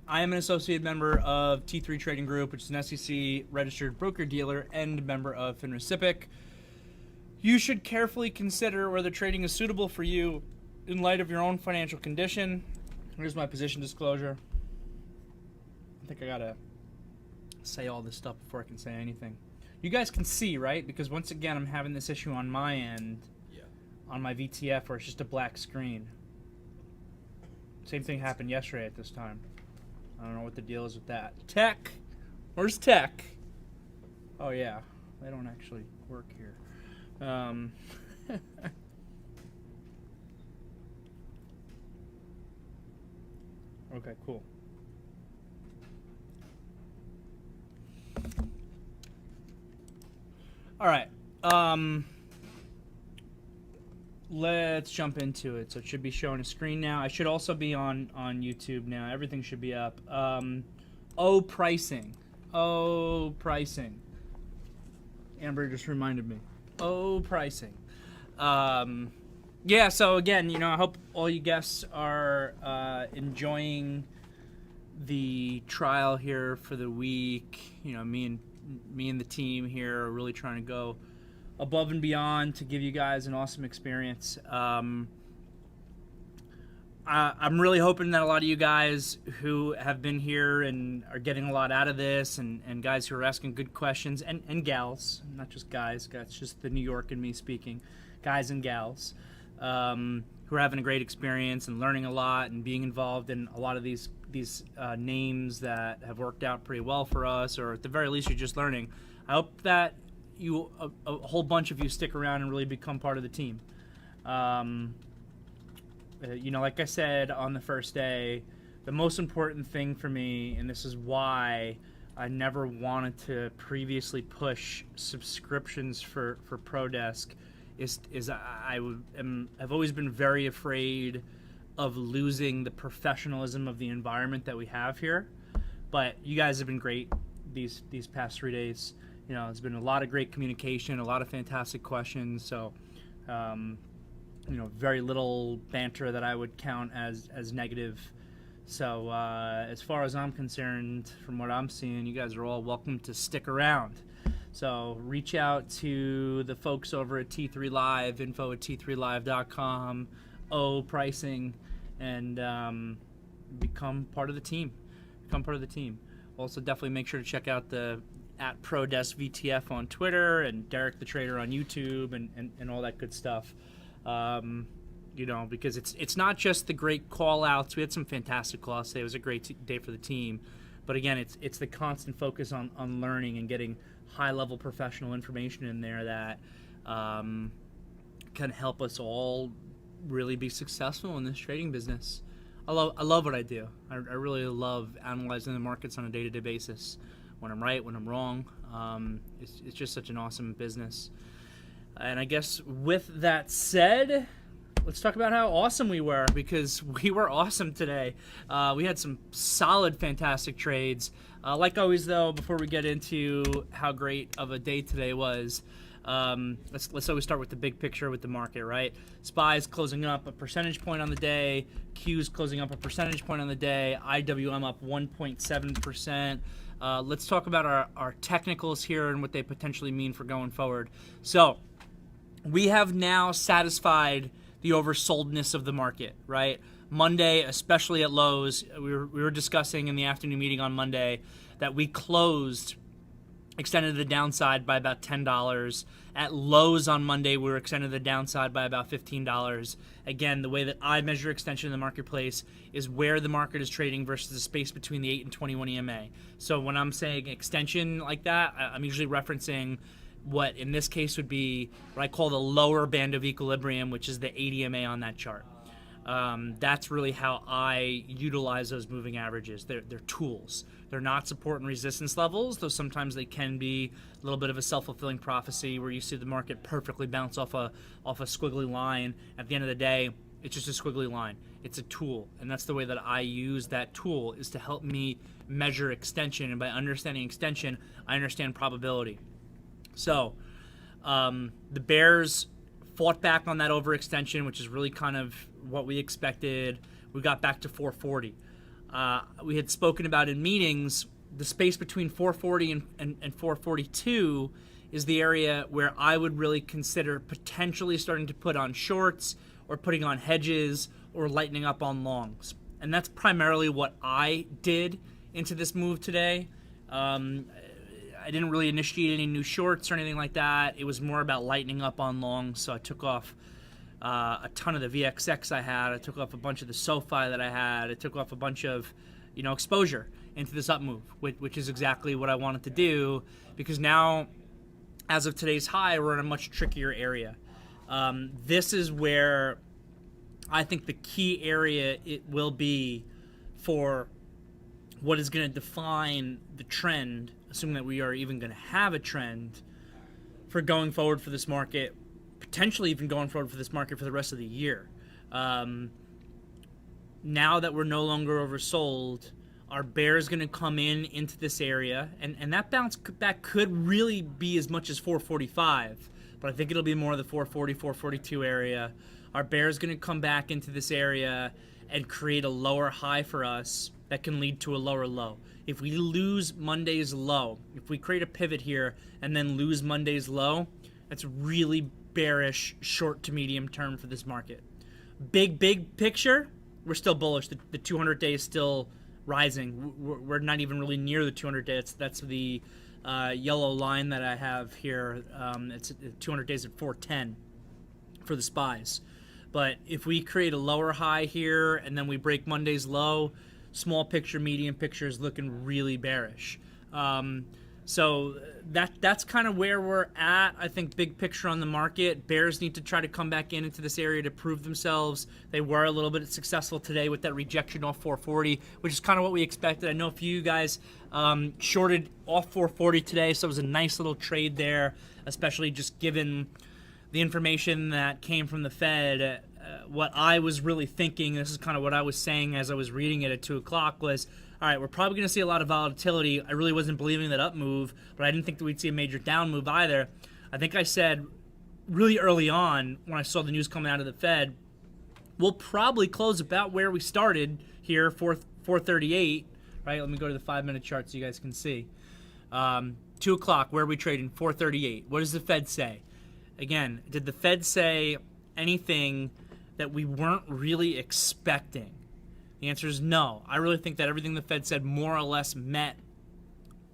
I am an associate member of T3 Trading Group, which is an SEC registered broker-dealer and member of FINRA. You should carefully consider whether trading is suitable for you in light of your own financial condition. Here's my position disclosure. I think I gotta say all this stuff before I can say anything. You guys can see, right? Because once again, I'm having this issue on my end, on my VTF, where it's just a black screen. Same thing happened yesterday at this time. I don't know what the deal is with that. Tech? Where's tech? Oh yeah, they don't actually work here. Okay, cool. All right. Let's jump into it. So it should be showing a screen now. I should also be on YouTube now. Everything should be up. Pricing. Pricing. Amber just reminded me. Pricing. Yeah, so again, you know, I hope all you guests are enjoying the trial here for the week. You know, me and the team here are really trying to go above and beyond to give you guys an awesome experience. I'm really hoping that a lot of you guys who have been here and are getting a lot out of this, and guys who are asking good questions, and gals, not just guys, that's just the New York and me speaking, guys and gals, who are having a great experience and learning a lot and being involved in a lot of these names that have worked out pretty well for us, or at the very least you're just learning. I hope that a whole bunch of you stick around and really become part of the team. You know, like I said on the first day, the most important thing for me, and this is why I never wanted to previously push subscriptions for ProDesk, is I've always been very afraid of losing the professionalism of the environment that we have here. But you guys have been great these past 3 days. You know, it's been a lot of great communication, a lot of fantastic questions. So, you know, very little banter that I would count as negative. So, as far as I'm concerned, from what I'm seeing, you guys are all welcome to stick around. So, reach out to the folks over at T3 Live, info@t3live.com, pricing, and become part of the team. Also, definitely make sure to check out the @ProDeskVTF on Twitter and Derrick the Trader on YouTube and all that good stuff. You know, because it's not just the great call outs. We had some fantastic call outs today. It was a great day for the team. But again, it's the constant focus on learning and getting high level professional information in there that can help us all really be successful in this trading business. I love what I do. I really love analyzing the markets on a day-to-day basis. When I'm right, when I'm wrong. It's just such an awesome business. And I guess with that said, let's talk about how awesome we were, because we were awesome today. We had some solid, fantastic trades. Like always, though, before we get into how great of a day today was, let's always start with the big picture with the market, right? SPY's closing up a percentage point on the day. Q's closing up a percentage point on the day. IWM up 1.7%. Let's talk about our technicals here and what they potentially mean for going forward. So we have now satisfied the oversoldness of the market, right? Monday, especially at lows, we were discussing in the afternoon meeting on Monday that we extended the downside by about $10. At lows on Monday, we were extended the downside by about $15. Again, the way that I measure extension in the marketplace is where the market is trading versus the space between the 8 and 21 EMA. So when I'm saying extension like that, I'm usually referencing what in this case would be what I call the lower band of equilibrium, which is the 8 EMA on that chart. That's really how I utilize those moving averages. They're tools. They're not support and resistance levels, though sometimes they can be a little bit of a self-fulfilling prophecy where you see the market perfectly bounce off a squiggly line. At the end of the day, it's just a squiggly line. It's a tool, and that's the way that I use that tool, is to help me measure extension, and by understanding extension, I understand probability. So the bears fought back on that overextension, which is really kind of what we expected. We got back to 440. we had spoken about in meetings, the space between 440 and 442 is the area where I would really consider potentially starting to put on shorts or putting on hedges or lightening up on longs. And that's primarily what I did into this move today. I didn't really initiate any new shorts or anything like that. It was more about lightening up on longs, so I took off a ton of the VXX I had. I took off a bunch of the SOFI that I had. I took off a bunch of, exposure into this up move, which is exactly what I wanted to do, because now, as of today's high, we're in a much trickier area. This is where I think the key area it will be for what is going to define the trend, assuming that we are even going to have a trend for going forward for this market, potentially even going forward for this market for the rest of the year. Now that we're no longer oversold, our bear is going to come into this area, and that bounce back could really be as much as 445, but I think it'll be more of the 440, 442 area. Our bear is going to come back into this area and create a lower high for us that can lead to a lower low. If we lose Monday's low, if we create a pivot here and then lose Monday's low, that's really bearish short to medium term for this market. Big picture, we're still bullish. The 200 day is still rising. We're not even really near the 200 day. That's the yellow line that I have here. It's 200 days at 410 for the SPYs. But if we create a lower high here and then we break Monday's low, small picture, medium picture is looking really bearish. So that's kind of where we're at. I think big picture on the market, bears need to try to come back into this area to prove themselves. They were a little bit successful today with that rejection off 440, which is kind of what we expected. I know a few of you guys shorted off 440 today, so it was a nice little trade there, especially just given the information that came from the Fed. What I was really thinking, this is kind of what I was saying as I was reading it at 2 o'clock, was, all right, we're probably going to see a lot of volatility. I really wasn't believing that up move, but I didn't think that we'd see a major down move either. I think I said really early on when I saw the news coming out of the Fed, we'll probably close about where we started here, 438, right? Let me go to the 5-minute chart so you guys can see. 2 o'clock, where are we trading? 438. What does the Fed say? Again, did the Fed say anything that we weren't really expecting? The answer is no. I really think that everything the Fed said more or less met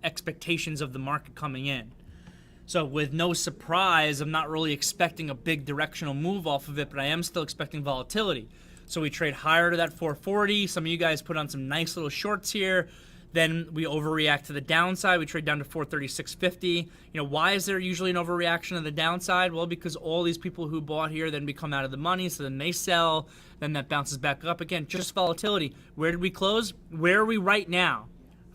expectations of the market coming in. So with no surprise, I'm not really expecting a big directional move off of it, but I am still expecting volatility. So we trade higher to that 440. Some of you guys put on some nice little shorts here. Then we overreact to the downside. We trade down to 436.50. Why is there usually an overreaction to the downside? Well, because all these people who bought here then become out of the money, so then they sell, then that bounces back up again. Just volatility. Where did we close? Where are we right now?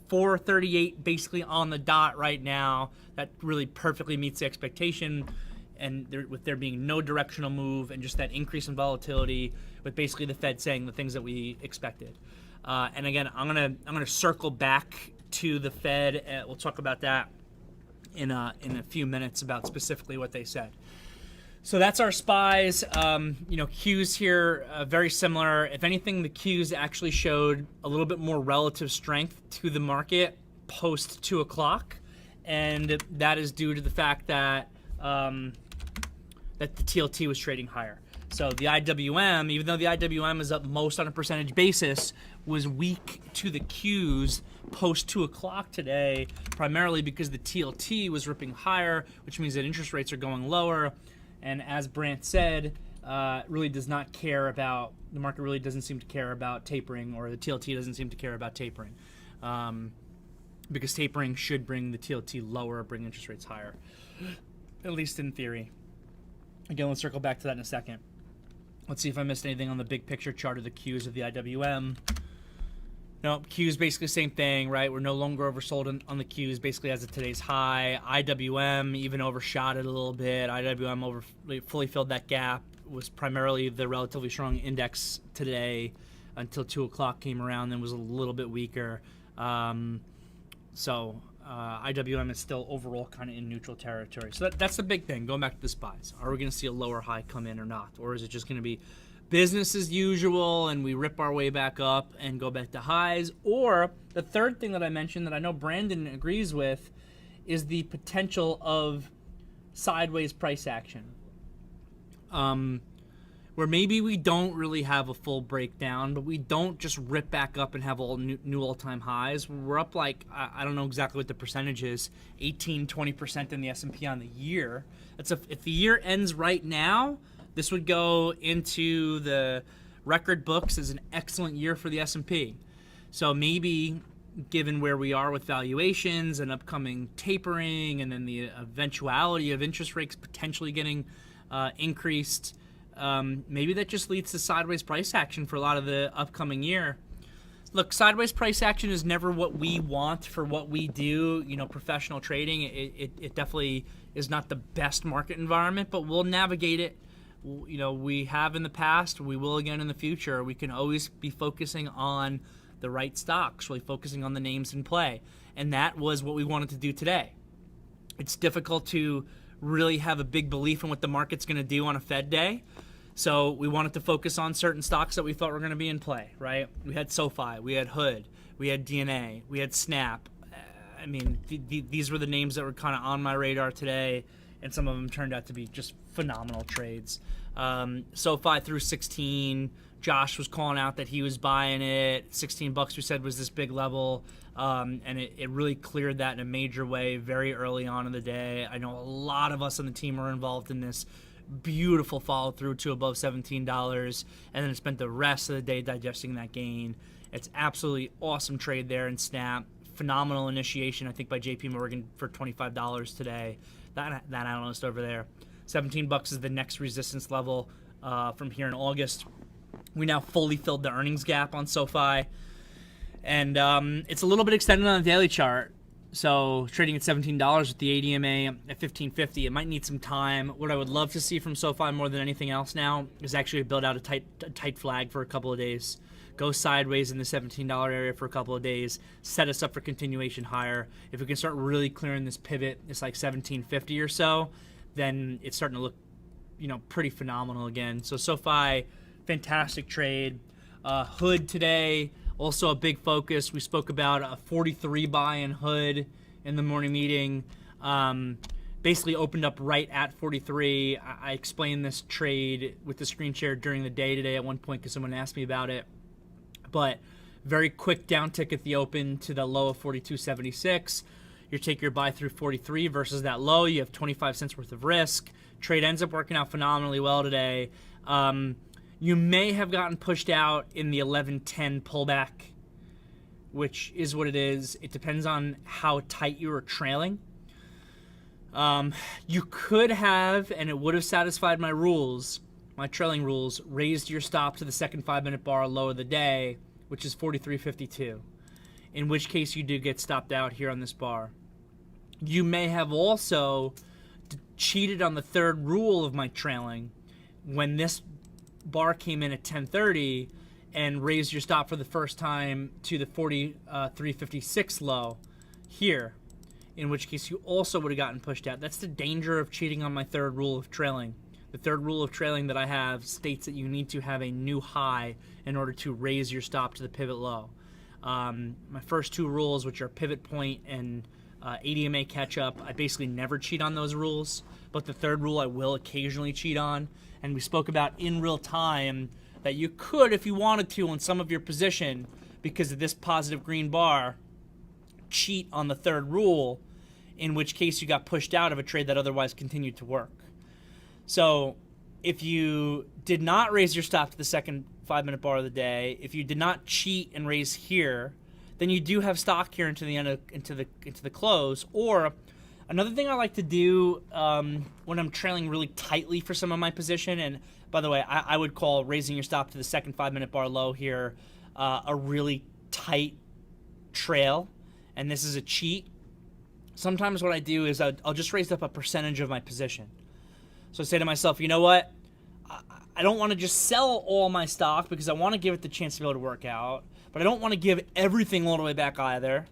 438 basically on the dot right now. That really perfectly meets the expectation. And with there being no directional move and just that increase in volatility, with basically the Fed saying the things that we expected. And again, I'm gonna circle back to the Fed. We'll talk about that in a few minutes about specifically what they said. So that's our SPYs. Qs here very similar. If anything, the Qs actually showed a little bit more relative strength to the market post 2 o'clock, and that is due to the fact that that the TLT was trading higher. So the IWM, even though the IWM is up most on a percentage basis, was weak to the Qs post 2 o'clock today, primarily because the TLT was ripping higher, which means that interest rates are going lower. And as Brant said, really does not care about, the market really doesn't seem to care about tapering, or the TLT doesn't seem to care about tapering. Because tapering should bring the TLT lower, bring interest rates higher, at least in theory. Again, let's circle back to that in a second. Let's see if I missed anything on the big picture chart of the Qs of the IWM. No, Qs basically the same thing, right? We're no longer oversold on the Qs basically as of today's high. IWM even overshot it a little bit. IWM fully filled that gap. Was primarily the relatively strong index today until 2 o'clock came around, then was a little bit weaker. IWM is still overall kind of in neutral territory. So that's the big thing, going back to the SPYs. Are we going to see a lower high come in or not? Or is it just going to be business as usual and we rip our way back up and go back to highs. Or the third thing that I mentioned that I know Brandon agrees with is the potential of sideways price action. Where maybe we don't really have a full breakdown, but we don't just rip back up and have all new all-time highs. We're up like, I don't know exactly what the percentage is, 18, 20% in the S&P on the year. If the year ends right now, this would go into the record books as an excellent year for the S&P. So maybe, given where we are with valuations and upcoming tapering and then the eventuality of interest rates potentially getting increased, maybe that just leads to sideways price action for a lot of the upcoming year. Look, sideways price action is never what we want for what we do. Professional trading, it definitely is not the best market environment, but we'll navigate it. We have in the past, we will again in the future. We can always be focusing on the right stocks, really focusing on the names in play. And that was what we wanted to do today. It's difficult to really have a big belief in what the market's going to do on a Fed day. So we wanted to focus on certain stocks that we thought were going to be in play, right? We had SOFI, we had Hood, we had DNA, we had Snap. These were the names that were kind of on my radar today, and some of them turned out to be just phenomenal trades. SOFI through 16. Josh was calling out that he was buying it. $16 we said was this big level, and it really cleared that in a major way very early on in the day. I know a lot of us on the team are involved in this. Beautiful follow through to above $17, and then spent the rest of the day digesting that gain. It's absolutely awesome trade there in Snap. Phenomenal initiation, I think, by JP Morgan for $25 today. That analyst over there. $17 is the next resistance level from here in August. We now fully filled the earnings gap on SOFI, and it's a little bit extended on the daily chart. So trading at $17 with the ADMA at 1550, it might need some time. What I would love to see from SOFI more than anything else now is actually build out a tight flag for a couple of days. Go sideways in the $17 area for a couple of days. Set us up for continuation higher. If we can start really clearing this pivot, it's like 1750 or so, then it's starting to look, pretty phenomenal again. So SOFI, fantastic trade. Hood today, also a big focus. We spoke about a 43 buy in Hood in the morning meeting. Basically opened up right at 43. I explained this trade with the screen share during the day today at one point because someone asked me about it. But very quick downtick at the open to the low of 42.76. You take your buy through 43 versus that low. You have 25 cents worth of risk. Trade ends up working out phenomenally well today. You may have gotten pushed out in the 11:10 pullback, which is what it is. It depends on how tight you were trailing. You could have, and it would have satisfied my rules, my trailing rules, raised your stop to the second 5-minute bar low of the day, which is 43.52, in which case you do get stopped out here on this bar. You may have also cheated on the third rule of my trailing when this bar came in at 10:30 and raised your stop for the first time to the 43.56 low here, in which case you also would have gotten pushed out. That's the danger of cheating on my third rule of trailing. The third rule of trailing that I have states that you need to have a new high in order to raise your stop to the pivot low. My first two rules, which are pivot point and ADMA catch-up, I basically never cheat on those rules, but the third rule I will occasionally cheat on. And we spoke about in real time that you could, if you wanted to, on some of your position, because of this positive green bar, cheat on the third rule, in which case you got pushed out of a trade that otherwise continued to work. So if you did not raise your stop to the second 5-minute bar of the day, if you did not cheat and raise here, then you do have stock here into the end into the close. Or another thing I like to do when I'm trailing really tightly for some of my position, and by the way, I would call raising your stop to the second 5-minute bar low here a really tight trail, and this is a cheat. Sometimes what I do is I'll just raise up a percentage of my position. So I say to myself, you know what? I don't want to just sell all my stock because I want to give it the chance to be able to work out, but I don't want to give everything all the way back either.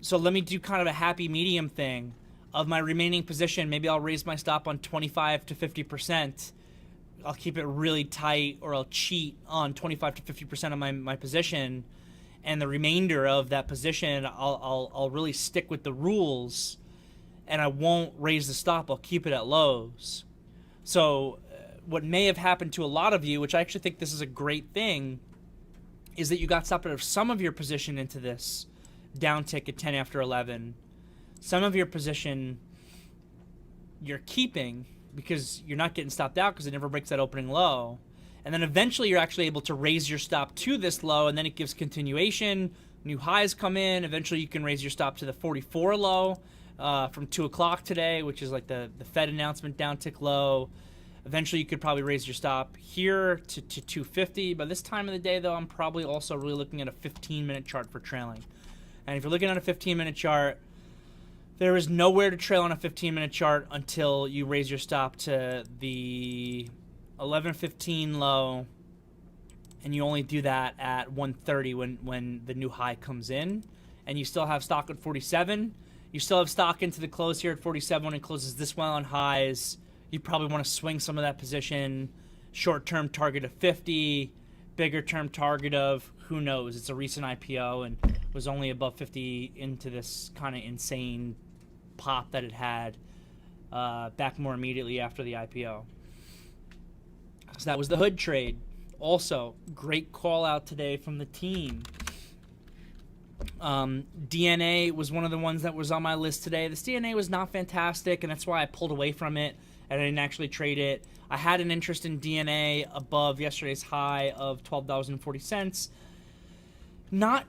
So let me do kind of a happy medium thing of my remaining position. Maybe I'll raise my stop on 25 to 50%, I'll keep it really tight, or I'll cheat on 25 to 50% of my position, and the remainder of that position I'll really stick with the rules, and I won't raise the stop. I'll keep it at lows. So what may have happened to a lot of you, which I actually think this is a great thing, is that you got stopped out of some of your position into this down tick at 10 after 11. Some of your position you're keeping because you're not getting stopped out because it never breaks that opening low. And then eventually you're actually able to raise your stop to this low, and then it gives continuation. New highs come in. Eventually you can raise your stop to the 44 low from 2 o'clock today, which is like the Fed announcement down tick low. Eventually you could probably raise your stop here to 250. By this time of the day, though, I'm probably also really looking at a 15-minute chart for trailing. And if you're looking at a 15-minute chart, there is nowhere to trail on a 15-minute chart until you raise your stop to the 11:15 low, and you only do that at 1:30 when the new high comes in, and you still have stock at 47. You still have stock into the close here at 47 when it closes this well on highs. You probably want to swing some of that position. Short-term target of 50, bigger term target of who knows. It's a recent IPO and was only above 50 into this kind of insane pop that it had back more immediately after the IPO. So that was the hood trade. Also, great call out today from the team. DNA was one of the ones that was on my list today. This DNA was not fantastic, and that's why I pulled away from it, and I didn't actually trade it. I had an interest in DNA above yesterday's high of $12.40. Not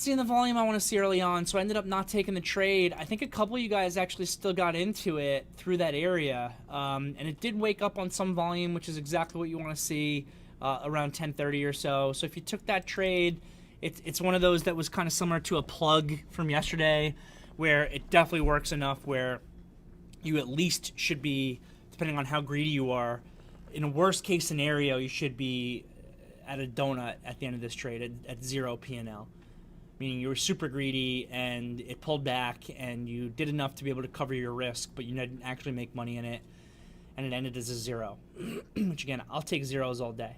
seeing the volume I want to see early on, so I ended up not taking the trade. I think a couple of you guys actually still got into it through that area, and it did wake up on some volume, which is exactly what you want to see around 10:30 or so. So if you took that trade, it's one of those that was kind of similar to a plug from yesterday, where it definitely works enough where you at least should be, depending on how greedy you are, in a worst case scenario, you should be at a donut at the end of this trade at 0 P&L, meaning you were super greedy and it pulled back and you did enough to be able to cover your risk, but you didn't actually make money in it, and it ended as a 0. Which again, I'll take zeros all day.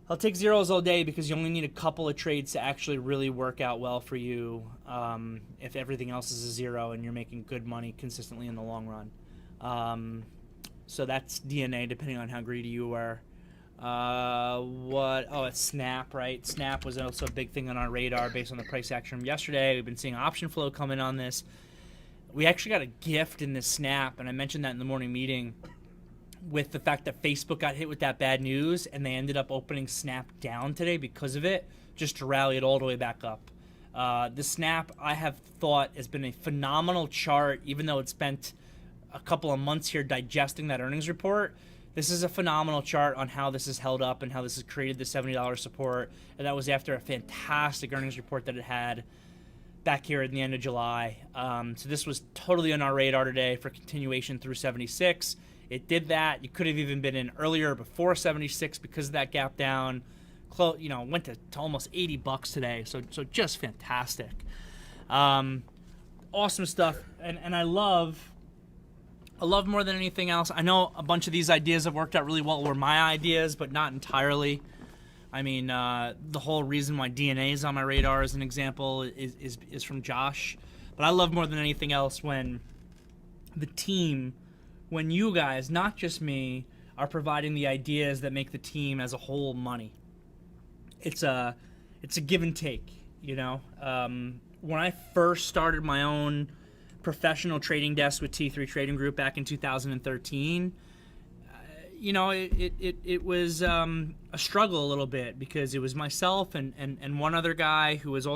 I'll take zeros all day because you only need a couple of trades to actually really work out well for you if everything else is a 0 and you're making good money consistently in the long run. So that's DNA, depending on how greedy you are. It's Snap, right? Snap was also a big thing on our radar based on the price action from yesterday. We've been seeing option flow come in on this. We actually got a gift in this Snap, and I mentioned that in the morning meeting, with the fact that Facebook got hit with that bad news and they ended up opening Snap down today because of it, just to rally it all the way back up. The Snap, I have thought, has been a phenomenal chart, even though it spent a couple of months here digesting that earnings report. This is a phenomenal chart on how this has held up and how this has created the $70 support. And that was after a fantastic earnings report that it had back here at the end of July. So this was totally on our radar today for continuation through 76. It did that. You could have even been in earlier before 76 because of that gap down. Went to almost $80 today. So just fantastic. Awesome stuff. And I love more than anything else. I know a bunch of these ideas have worked out really well were my ideas, but not entirely. I mean, the whole reason why DNA is on my radar as an example is from Josh. But I love more than anything else when the team, when you guys, not just me, are providing the ideas that make the team as a whole money. It's a give and take, When I first started my own professional trading desk with T3 Trading Group back in 2013, it was a struggle a little bit because it was myself and one other guy who was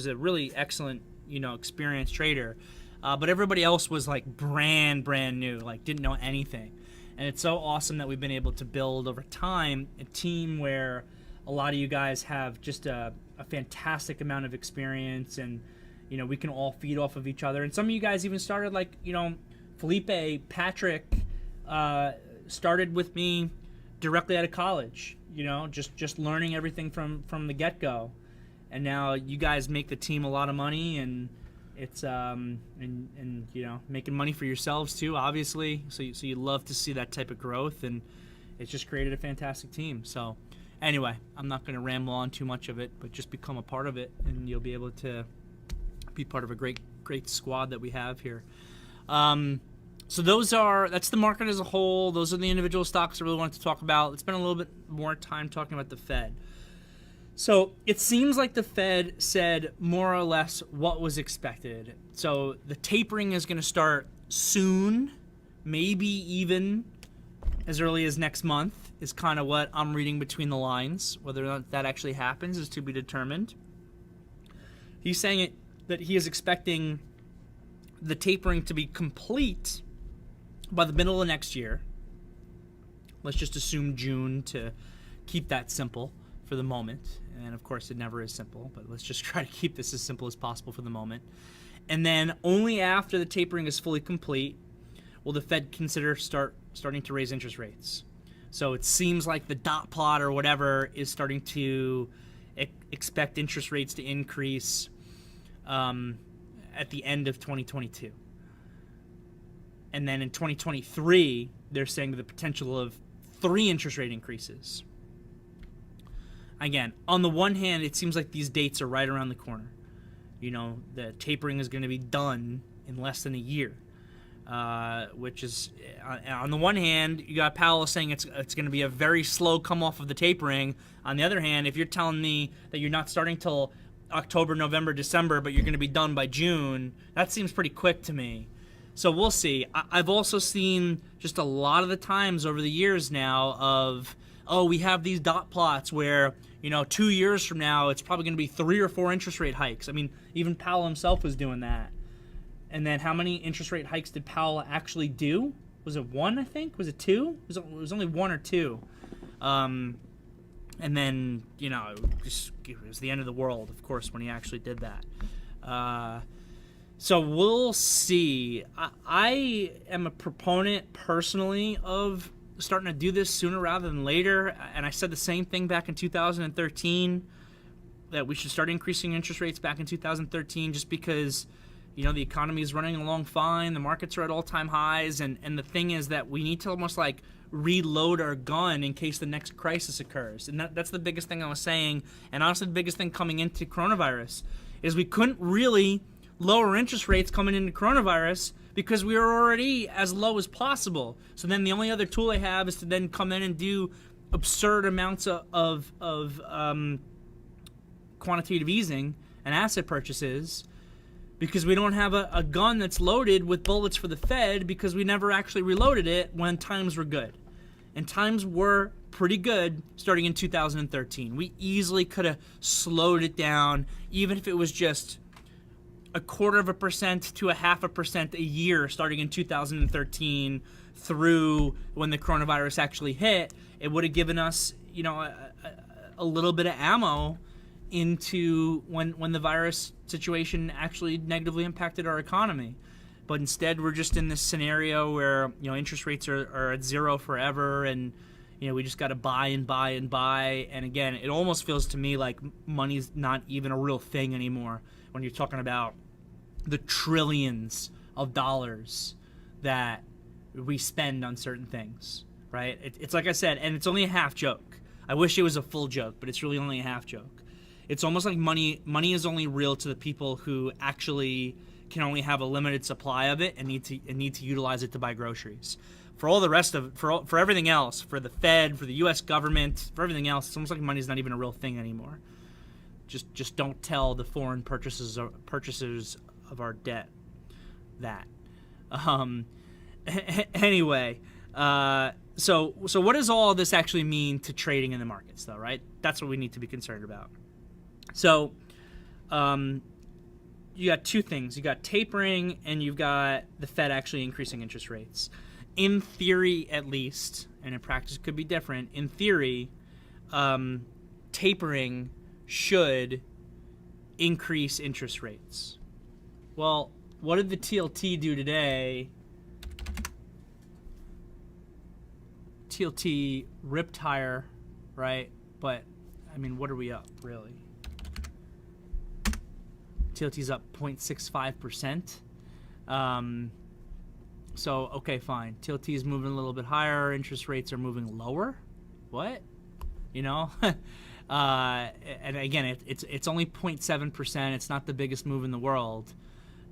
a really excellent, experienced trader, but everybody else was like brand new, like didn't know anything. And it's so awesome that we've been able to build over time a team where a lot of you guys have just a fantastic amount of experience, and we can all feed off of each other. And some of you guys even started Felipe, Patrick, started with me directly out of college, just learning everything from the get-go. And now you guys make the team a lot of money, and it's making money for yourselves too, obviously. So you love to see that type of growth, and it's just created a fantastic team. So anyway, I'm not going to ramble on too much of it, but just become a part of it, and you'll be able to be part of a great squad that we have here. So that's the market as a whole. Those are the individual stocks I really wanted to talk about. Let's spend a little bit more time talking about the Fed. So it seems like the Fed said more or less what was expected. So the tapering is going to start soon, maybe even as early as next month is kind of what I'm reading between the lines. Whether or not that actually happens is to be determined. He's saying that he is expecting the tapering to be complete by the middle of next year. Let's just assume June to keep that simple for the moment. And of course it never is simple, but let's just try to keep this as simple as possible for the moment. And then only after the tapering is fully complete will the Fed consider starting to raise interest rates. So it seems like the dot plot or whatever is starting to expect interest rates to increase at the end of 2022. And then in 2023, they're saying the potential of 3 interest rate increases. Again, on the one hand, it seems like these dates are right around the corner. You know, the tapering is going to be done in less than a year, which is, on the one hand, you got Powell saying it's going to be a very slow come off of the tapering. On the other hand, if you're telling me that you're not starting till October, November, December, but you're going to be done by June, that seems pretty quick to me. So we'll see. I've also seen just a lot of the times over the years now of, we have these dot plots where, 2 years from now, it's probably going to be 3 or 4 interest rate hikes. I mean, even Powell himself was doing that. And then how many interest rate hikes did Powell actually do? Was it 1, I think? Was it 2? It was only 1 or 2. And then, it was the end of the world, of course, when he actually did that. So we'll see. I am a proponent, personally, of starting to do this sooner rather than later. And I said the same thing back in 2013, that we should start increasing interest rates back in 2013 just because, the economy is running along fine. The markets are at all-time highs. And the thing is that we need to almost like reload our gun in case the next crisis occurs. And that's the biggest thing I was saying. And honestly, the biggest thing coming into coronavirus is we couldn't really lower interest rates coming into coronavirus because we were already as low as possible. So then the only other tool I have is to then come in and do absurd amounts of quantitative easing and asset purchases because we don't have a gun that's loaded with bullets for the Fed because we never actually reloaded it when times were good. And times were pretty good starting in 2013. We easily could have slowed it down, even if it was just 0.25% to 0.5% a year starting in 2013 through when the coronavirus actually hit. It would have given us, a little bit of ammo into when the virus situation actually negatively impacted our economy. But instead, we're just in this scenario where, interest rates are at zero forever, and, we just got to buy and buy and buy. And again, it almost feels to me like money's not even a real thing anymore when you're talking about the trillions of dollars that we spend on certain things, right? It's like I said, and it's only a half joke. I wish it was a full joke, but it's really only a half joke. It's almost like money is only real to the people who actually can only have a limited supply of it and need to utilize it to buy groceries. For all the rest of for everything else, for the Fed, for the U.S. government, for everything else, it's almost like money's not even a real thing anymore. Just don't tell the foreign purchasers of our debt that. Anyway, so what does all of this actually mean to trading in the markets, though, right? That's what we need to be concerned about. So, you got two things. You got tapering, and you've got the Fed actually increasing interest rates. In theory, at least, and in practice it could be different. In theory, tapering should increase interest rates. Well, what did the TLT do today? TLT ripped higher, right? But, I mean, what are we up, really? TLT's up 0.65%. So, okay, fine. TLT is moving a little bit higher. Interest rates are moving lower. What? You know? And again, it's only 0.7%. It's not the biggest move in the world.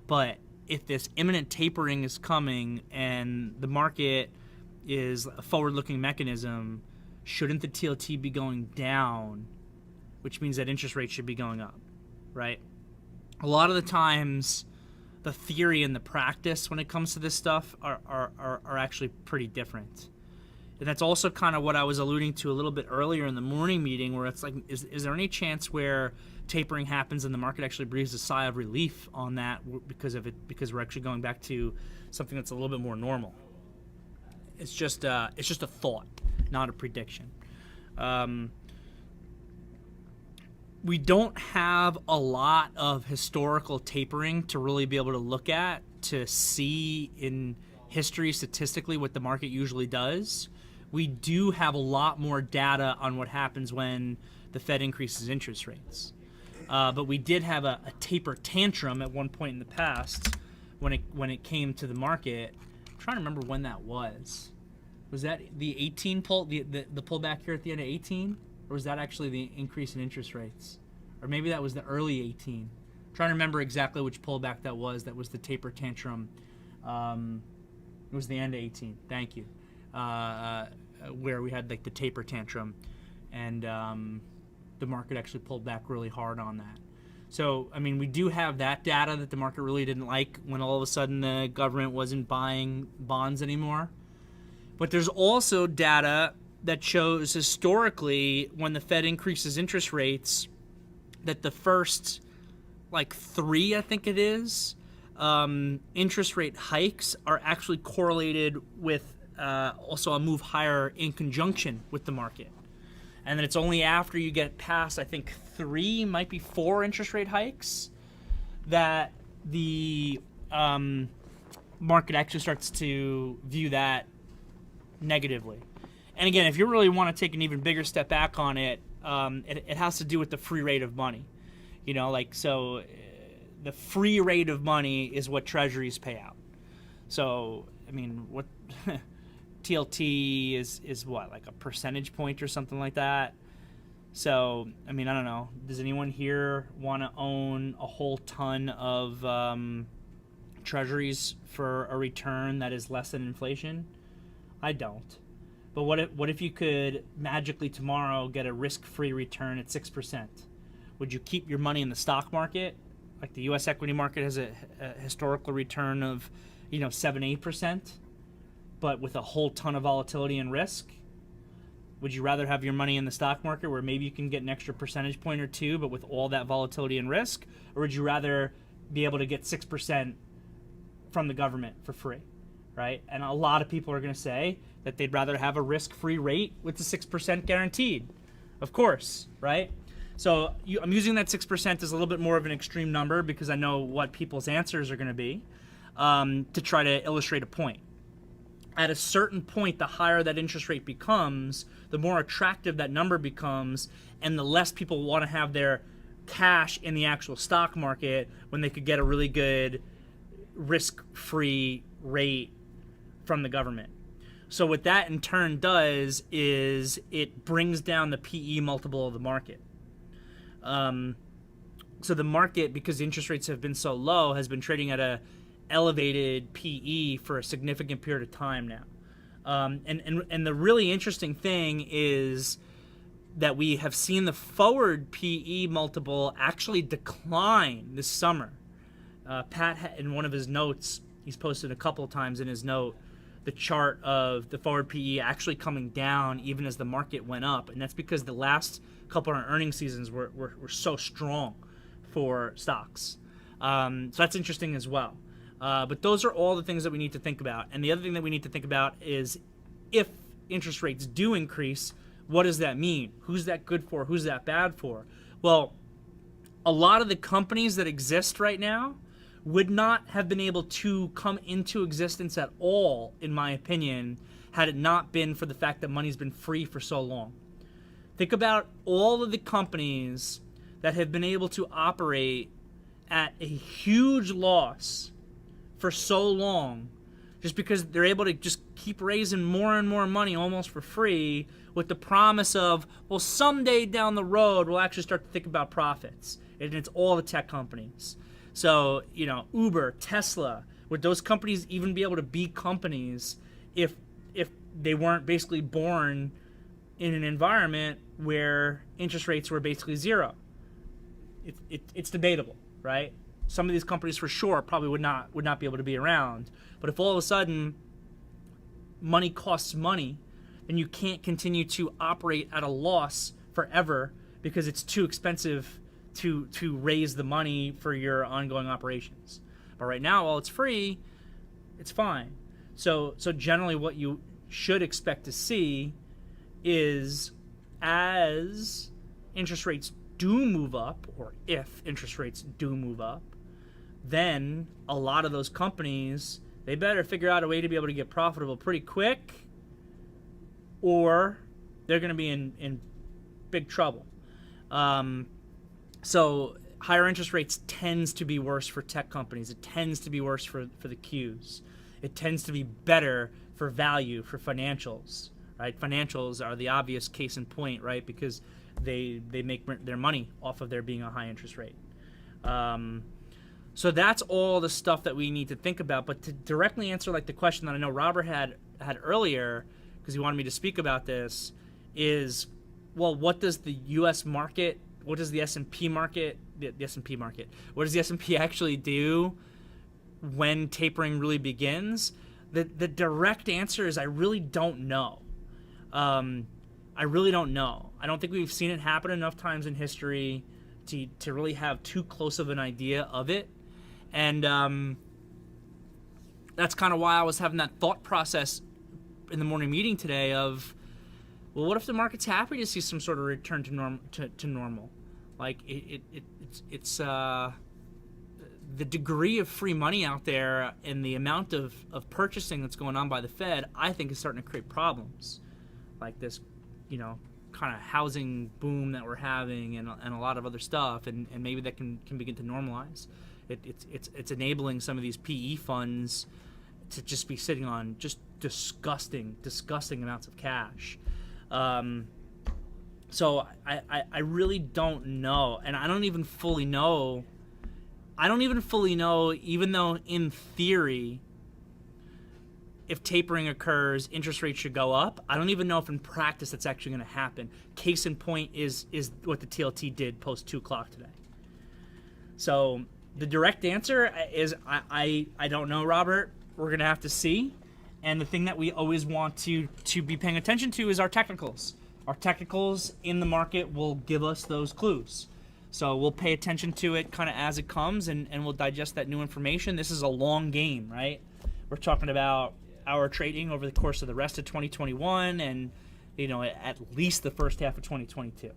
But if this imminent tapering is coming and the market is a forward-looking mechanism, shouldn't the TLT be going down, which means that interest rates should be going up, right? A lot of the times, the theory and the practice when it comes to this stuff are actually pretty different. And that's also kind of what I was alluding to a little bit earlier in the morning meeting, where it's like, is there any chance where tapering happens and the market actually breathes a sigh of relief on that because we're actually going back to something that's a little bit more normal? It's just a thought, not a prediction. We don't have a lot of historical tapering to really be able to look at to see in history statistically what the market usually does. We do have a lot more data on what happens when the Fed increases interest rates. But we did have a taper tantrum at one point in the past when it came to the market. I'm trying to remember when that was. Was that the 18 pull, the pullback here at the end of 18? Or was that actually the increase in interest rates? Or maybe that was the early 18. I'm trying to remember exactly which pullback that was. That was the taper tantrum. It was the end of 18. Thank you. Where we had like the taper tantrum, and the market actually pulled back really hard on that. So, I mean, we do have that data that the market really didn't like when all of a sudden the government wasn't buying bonds anymore. But there's also data that shows historically when the Fed increases interest rates that the first, like 3, I think it is, interest rate hikes are actually correlated with also a move higher in conjunction with the market. And then it's only after you get past, I think, 3, might be 4 interest rate hikes that the market actually starts to view that negatively. And again, if you really want to take an even bigger step back on it, it has to do with the free rate of money. You know, like, so the free rate of money is what treasuries pay out. So, I mean, what TLT is what, like a percentage point or something like that? So, I mean, I don't know. Does anyone here want to own a whole ton of treasuries for a return that is less than inflation? I don't. But what if you could magically tomorrow get a risk-free return at 6%? Would you keep your money in the stock market? Like the U.S. equity market has a historical return of, 7-8%, but with a whole ton of volatility and risk. Would you rather have your money in the stock market where maybe you can get an extra percentage point or 2, but with all that volatility and risk? Or would you rather be able to get 6% from the government for free, right? And a lot of people are going to say that they'd rather have a risk-free rate with the 6% guaranteed, of course, right? So I'm using that 6% as a little bit more of an extreme number because I know what people's answers are going to be to try to illustrate a point. At a certain point, the higher that interest rate becomes, the more attractive that number becomes, and the less people want to have their cash in the actual stock market when they could get a really good risk-free rate from the government. So what that in turn does is it brings down the PE multiple of the market. So the market, because interest rates have been so low, has been trading at a elevated PE for a significant period of time now. And the really interesting thing is that we have seen the forward PE multiple actually decline this summer. Pat, in one of his notes, he's posted a couple of times in his note, the chart of the forward PE actually coming down even as the market went up. And that's because the last couple of earnings seasons were so strong for stocks. So that's interesting as well. But those are all the things that we need to think about. And the other thing that we need to think about is if interest rates do increase, what does that mean? Who's that good for? Who's that bad for? Well, a lot of the companies that exist right now would not have been able to come into existence at all, in my opinion, had it not been for the fact that money's been free for so long. Think about all of the companies that have been able to operate at a huge loss for so long just because they're able to just keep raising more and more money almost for free with the promise of, well, someday down the road we'll actually start to think about profits. And it's all the tech companies. So, you know, Uber, Tesla, would those companies even be able to be companies if they weren't basically born in an environment where interest rates were basically zero? It's debatable, right? Some of these companies for sure probably would not be able to be around. But if all of a sudden money costs money, then you can't continue to operate at a loss forever because it's too expensive to raise the money for your ongoing operations. But right now, while it's free, it's fine. So generally what you should expect to see is, as interest rates do move up, or if interest rates do move up, then a lot of those companies, they better figure out a way to be able to get profitable pretty quick, or they're going to be in big trouble. So higher interest rates tends to be worse for tech companies. It tends to be worse for the Qs. It tends to be better for value, for financials, right? Financials are the obvious case in point, right? Because they make their money off of there being a high interest rate. So that's all the stuff that we need to think about. But to directly answer like the question that I know Robert had earlier, because he wanted me to speak about this, is, well, what does the U.S. market, what does the S&P market, the S&P market, what does the S&P actually do when tapering really begins? The direct answer is I really don't know. I really don't know. I don't think we've seen it happen enough times in history to really have too close of an idea of it. And that's kind of why I was having that thought process in the morning meeting today of, well, what if the market's happy to see some sort of return to normal? Like it's the degree of free money out there and the amount of purchasing that's going on by the Fed, I think is starting to create problems. Like this, you know, kind of housing boom that we're having and a lot of other stuff, and maybe that can begin to normalize. It's enabling some of these PE funds to just be sitting on just disgusting amounts of cash. So I really don't know, and I don't even fully know, even though in theory, if tapering occurs, interest rates should go up. I don't even know if in practice that's actually going to happen. Case in point is what the TLT did post 2 o'clock today. So the direct answer is I don't know, Robert. We're going to have to see. And the thing that we always want to be paying attention to is our technicals. Our technicals in the market will give us those clues. So we'll pay attention to it kind of as it comes, and we'll digest that new information. This is a long game, right? We're talking about our trading over the course of the rest of 2021 and, you know, at least the first half of 2022.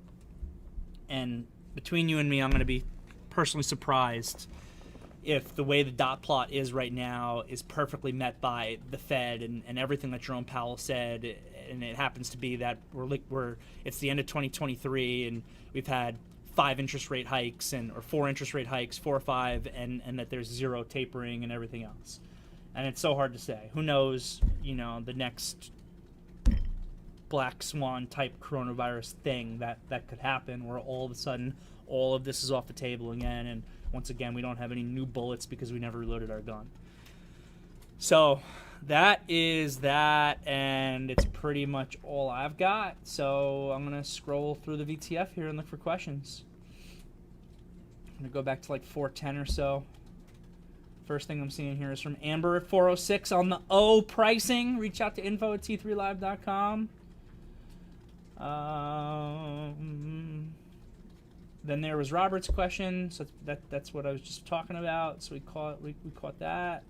And between you and me, I'm going to be personally surprised if the way the dot plot is right now is perfectly met by the Fed and everything that Jerome Powell said, and it happens to be that it's the end of 2023 and we've had 5 interest rate hikes or 4 interest rate hikes, 4 or 5, and that there's zero tapering and everything else. And it's so hard to say. Who knows, you know, the next black swan type coronavirus thing that could happen where all of a sudden all of this is off the table again, and once again we don't have any new bullets because we never reloaded our gun. So that is that, and it's pretty much all I've got. So I'm going to scroll through the VTF here and look for questions. I'm going to go back to like 410 or so. First thing I'm seeing here is from Amber at 406 on the O pricing. Reach out to info@t3live.com. Then there was Robert's question. So that's what I was just talking about. So we caught that.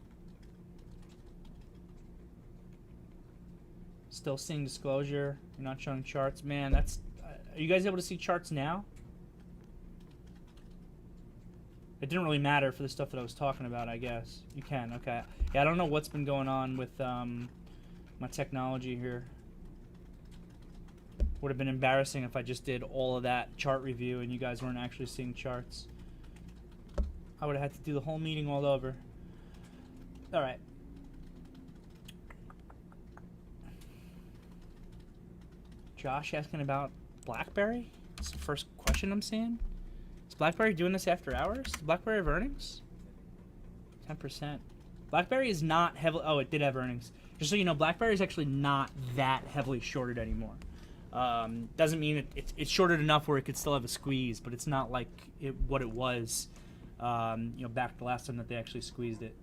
Still seeing disclosure. You're not showing charts. Man, that's... are you guys able to see charts now? It didn't really matter for the stuff that I was talking about, I guess. You can, okay. Yeah, I don't know what's been going on with my technology here. Would have been embarrassing if I just did all of that chart review and you guys weren't actually seeing charts. I would have had to do the whole meeting all over. All right. Josh asking about BlackBerry. That's the first question I'm seeing. Is BlackBerry doing this after hours? Does BlackBerry have earnings? 10%. BlackBerry is not heavily... Oh, it did have earnings. Just so you know, BlackBerry is actually not that heavily shorted anymore. Doesn't mean it's shorted enough where it could still have a squeeze, but it's not like what it was, back the last time that they actually squeezed it.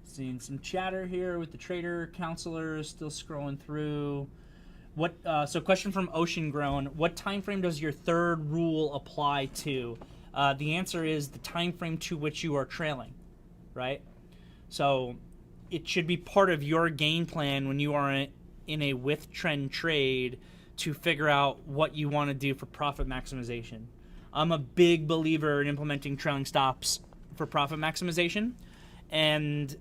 Seeing some chatter here with the trader counselors, still scrolling through. So question from Ocean Grown: what time frame does your third rule apply to? The answer is the time frame to which you are trailing, right? So it should be part of your game plan when you are in a with trend trade to figure out what you want to do for profit maximization. I'm a big believer in implementing trailing stops for profit maximization, and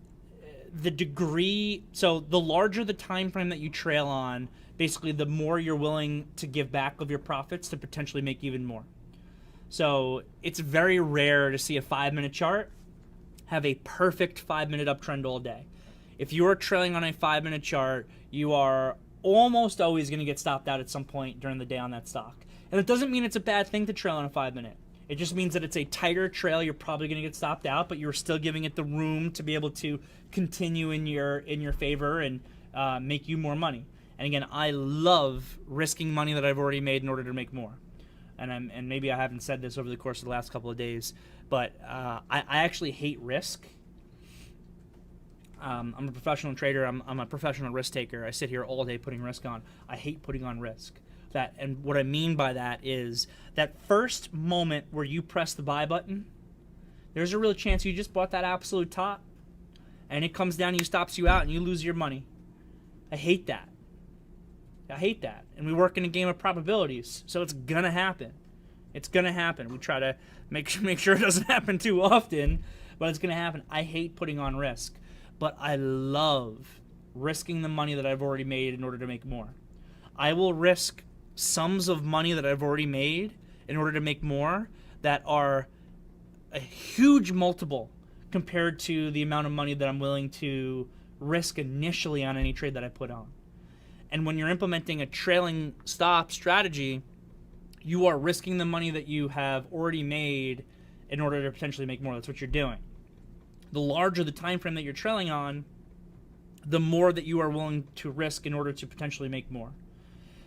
the degree, so the larger the time frame that you trail on, basically the more you're willing to give back of your profits to potentially make even more. So it's very rare to see a 5-minute chart have a perfect 5-minute uptrend all day. If you are trailing on a 5-minute chart, you are almost always going to get stopped out at some point during the day on that stock. And it doesn't mean it's a bad thing to trail on a 5-minute. It just means that it's a tighter trail. You're probably going to get stopped out, but you're still giving it the room to be able to continue in your favor and make you more money. And again, I love risking money that I've already made in order to make more. And maybe I haven't said this over the course of the last couple of days, but I actually hate risk. I'm a professional trader. I'm a professional risk taker. I sit here all day putting risk on. I hate putting on risk. And what I mean by that is that first moment where you press the buy button, there's a real chance you just bought that absolute top, and it comes down and you stops you out and you lose your money. I hate that. I hate that. And we work in a game of probabilities, so it's gonna happen. It's gonna happen. We try to make sure it doesn't happen too often, but it's gonna happen. I hate putting on risk, but I love risking the money that I've already made in order to make more. I will risk sums of money that I've already made in order to make more that are a huge multiple compared to the amount of money that I'm willing to risk initially on any trade that I put on. And when you're implementing a trailing stop strategy, you are risking the money that you have already made in order to potentially make more. That's what you're doing. The larger the time frame that you're trailing on, the more that you are willing to risk in order to potentially make more.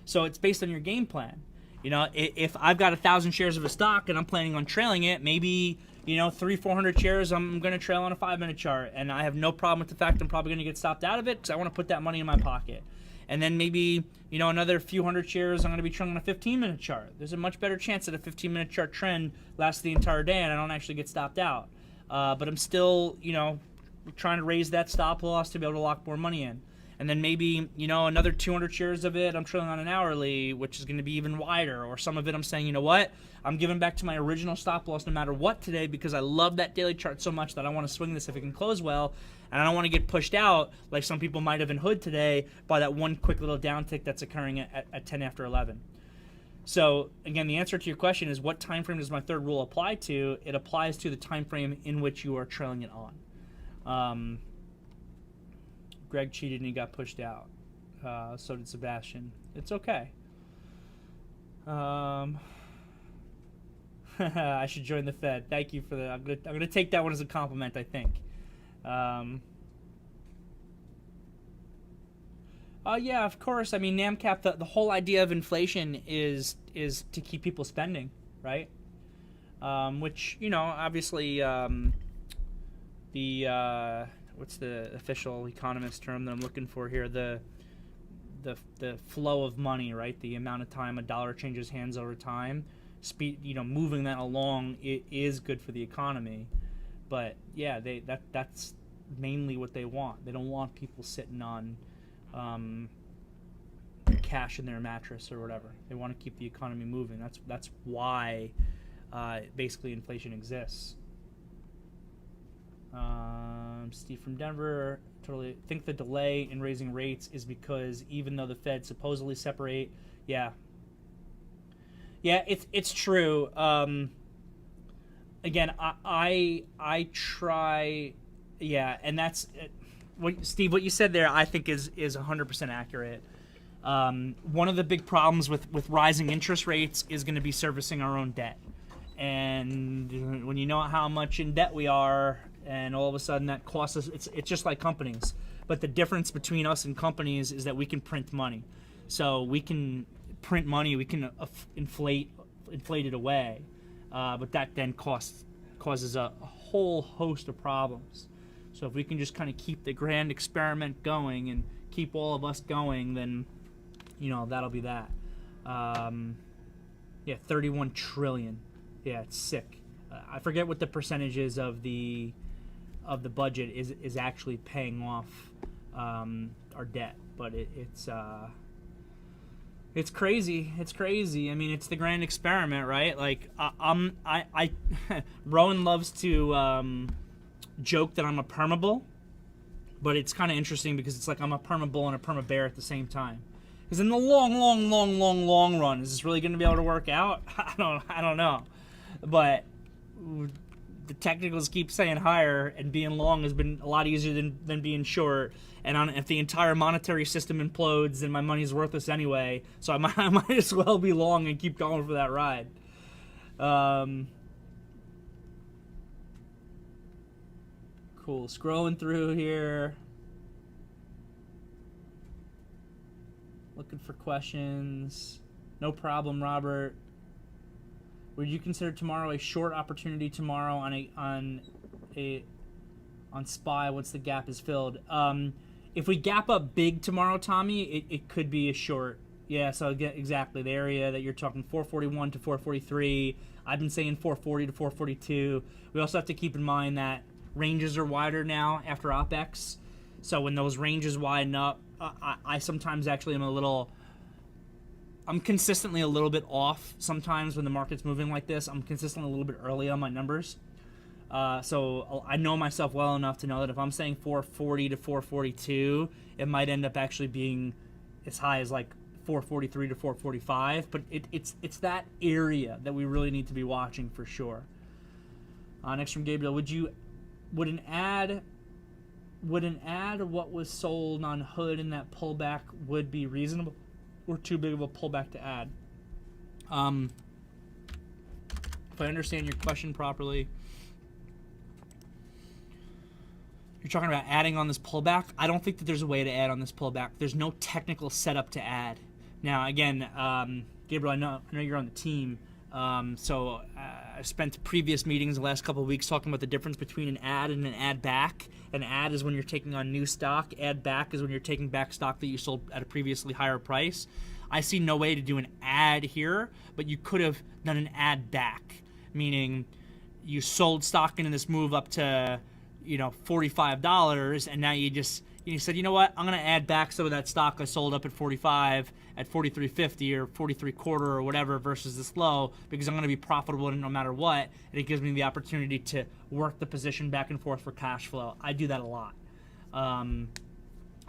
So it's based on your game plan. If I've got 1,000 shares of a stock and I'm planning on trailing it, maybe 300-400 shares I'm going to trail on a 5-minute chart, and I have no problem with the fact I'm probably going to get stopped out of it because I want to put that money in my pocket. And then maybe another few hundred shares I'm going to be trailing on a 15-minute chart. There's a much better chance that a 15-minute chart trend lasts the entire day and I don't actually get stopped out. But I'm still trying to raise that stop loss to be able to lock more money in. And then maybe, another 200 shares of it I'm trailing on an hourly, which is going to be even wider. Or some of it I'm saying, you know what, I'm giving back to my original stop loss no matter what today because I love that daily chart so much that I want to swing this if it can close well. And I don't want to get pushed out like some people might have in Hood today by that one quick little downtick that's occurring at 10 after 11. So, again, the answer to your question is what time frame does my third rule apply to? It applies to the time frame in which you are trailing it on. Greg cheated and he got pushed out. So did Sebastian. It's okay. I should join the Fed. Thank you for that. I'm gonna take that one as a compliment, I think. Yeah, of course. I mean, NAMCAP, the whole idea of inflation is to keep people spending, right? Which, obviously, what's the official economist term that I'm looking for here? The flow of money, right? The amount of time a dollar changes hands over time, moving that along, it is good for the economy. But yeah, that's mainly what they want. They don't want people sitting on cash in their mattress or whatever. They want to keep the economy moving. That's why basically inflation exists. Steve from Denver, totally think the delay in raising rates is because even though the Fed supposedly separate, yeah, it's true. Again, I try Yeah, and that's what Steve. What you said there, I think is 100% accurate. One of the big problems with rising interest rates is going to be servicing our own debt. And when you know how much in debt we are, and all of a sudden that costs us, it's just like companies. But the difference between us and companies is that we can print money. So we can print money, we can inflate it away. But that then causes a whole host of problems. So if we can just kind of keep the grand experiment going and keep all of us going, then, that'll be that. 31 trillion. Yeah, it's sick. I forget what the percentage is of the budget is actually paying off our debt, but it's crazy. It's crazy. I mean, it's the grand experiment, right? Like, Rowan loves to joke that I'm a permabull, but it's kind of interesting because it's like I'm a permabull and a permabear at the same time. Because in the long run, is this really going to be able to work out? I don't know. But the technicals keep saying higher, and being long has been a lot easier than being short. And if the entire monetary system implodes, then my money's worthless anyway. So I might as well be long and keep going for that ride. Cool. Scrolling through here. Looking for questions. No problem, Robert. Would you consider tomorrow a short opportunity tomorrow on SPY once the gap is filled? If we gap up big tomorrow, Tommy, it could be a short. Yeah, so exactly the area that you're talking, 441 to 443. I've been saying 440 to 442. We also have to keep in mind that ranges are wider now after OPEX. So when those ranges widen up, I sometimes actually am I'm consistently a little bit off sometimes when the market's moving like this. I'm consistently a little bit early on my numbers. So I know myself well enough to know that if I'm saying 440 to 442, it might end up actually being as high as like 443 to 445. But it's that area that we really need to be watching for sure. Next from Gabriel, would an ad what was sold on Hood in that pullback would be reasonable? Or too big of a pullback to add? If I understand your question properly, you're talking about adding on this pullback. I don't think that there's a way to add on this pullback. There's no technical setup to add. Now, again, Gabriel, I know you're on the team, so I've spent previous meetings the last couple of weeks talking about the difference between an add and an add back. An add is when you're taking on new stock. Add back is when you're taking back stock that you sold at a previously higher price. I see no way to do an add here, but you could have done an add back, meaning you sold stock into this move up to, $45, and now you said, you know what, I'm going to add back some of that stock I sold up at 45 at 43.50 or 43.25 or whatever versus this low, because I'm going to be profitable no matter what, and it gives me the opportunity to work the position back and forth for cash flow. I do that a lot. And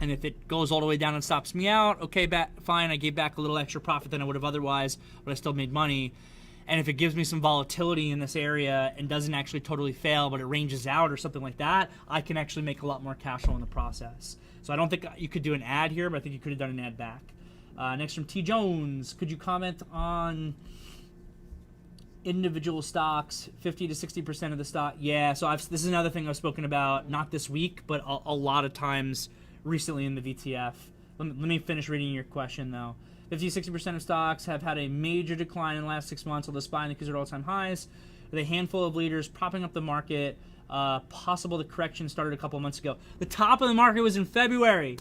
if it goes all the way down and stops me out, okay, fine, I gave back a little extra profit than I would have otherwise, but I still made money. And if it gives me some volatility in this area and doesn't actually totally fail, but it ranges out or something like that, I can actually make a lot more cash flow in the process. So I don't think you could do an add here, but I think you could have done an add back. Next from T. Jones, could you comment on individual stocks, 50 to 60% of the stock? Yeah, so this is another thing I've spoken about, not this week, but a lot of times recently in the VTF. Let me finish reading your question, though. 50-60% of stocks have had a major decline in the last 6 months, although SPY indices are at all-time highs. With a handful of leaders propping up the market, possible the correction started a couple of months ago. The top of the market was in February.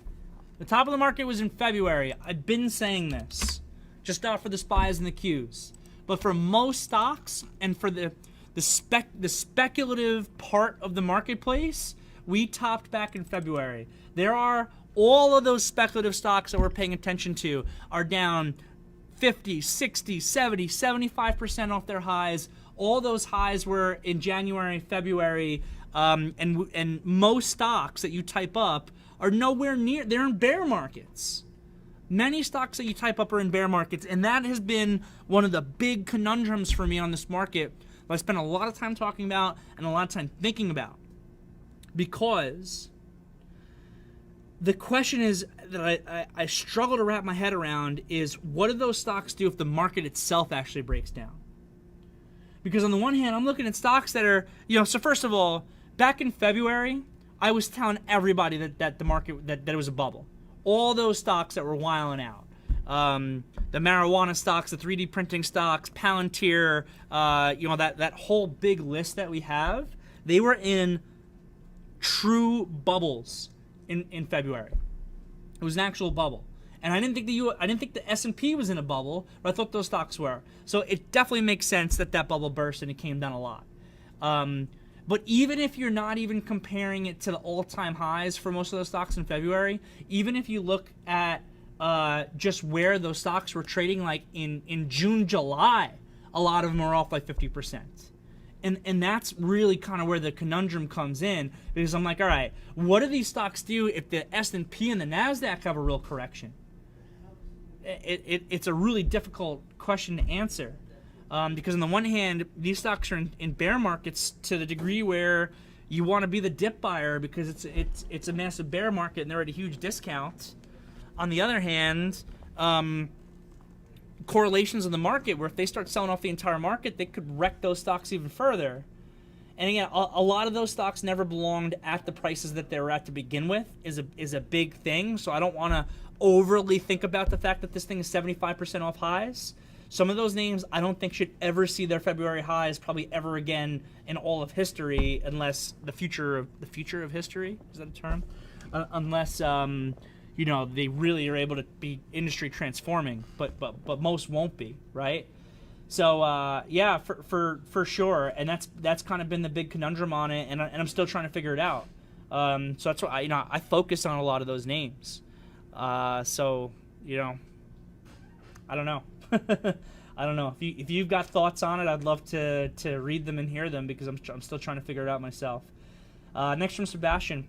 I've been saying this, just not for the SPYs and the Qs, but for most stocks and for the speculative part of the marketplace, we topped back in February. All of those speculative stocks that we're paying attention to are down 50, 60, 70, 75% off their highs. All those highs were in January, February, and most stocks that you type up are nowhere near, they're in bear markets. Many stocks that you type up are in bear markets, and that has been one of the big conundrums for me on this market that I spent a lot of time talking about and a lot of time thinking about. because the question is that I struggle to wrap my head around is, what do those stocks do if the market itself actually breaks down? Because on the one hand, I'm looking at stocks that are, so first of all, back in February, I was telling everybody that the market, that it was a bubble. All those stocks that were wiling out. The marijuana stocks, the 3D printing stocks, Palantir, that whole big list that we have, they were in true bubbles in February. It was an actual bubble. And I didn't think the S&P was in a bubble, but I thought those stocks were. So it definitely makes sense that bubble burst and it came down a lot. But even if you're not even comparing it to the all-time highs for most of those stocks in February, even if you look at just where those stocks were trading, like in June, July, a lot of them are off like 50%. And that's really kind of where the conundrum comes in, because I'm like, all right, what do these stocks do if the S&P and the NASDAQ have a real correction? It's a really difficult question to answer, because on the one hand, these stocks are in bear markets to the degree where you want to be the dip buyer because it's a massive bear market and they're at a huge discount. On the other hand, correlations in the market where if they start selling off the entire market, they could wreck those stocks even further. And again, a lot of those stocks never belonged at the prices that they were at to begin with is a big thing. So I don't want to overly think about the fact that this thing is 75% off highs. Some of those names I don't think should ever see their February highs probably ever again in all of history, unless the future of history, is that a term? Unless they really are able to be industry transforming, but most won't be, right? So for sure, and that's kind of been the big conundrum on it, and I'm still trying to figure it out. So that's why I focus on a lot of those names. I don't know. I don't know if you've got thoughts on it. I'd love to read them and hear them because I'm still trying to figure it out myself. Next from Sebastian,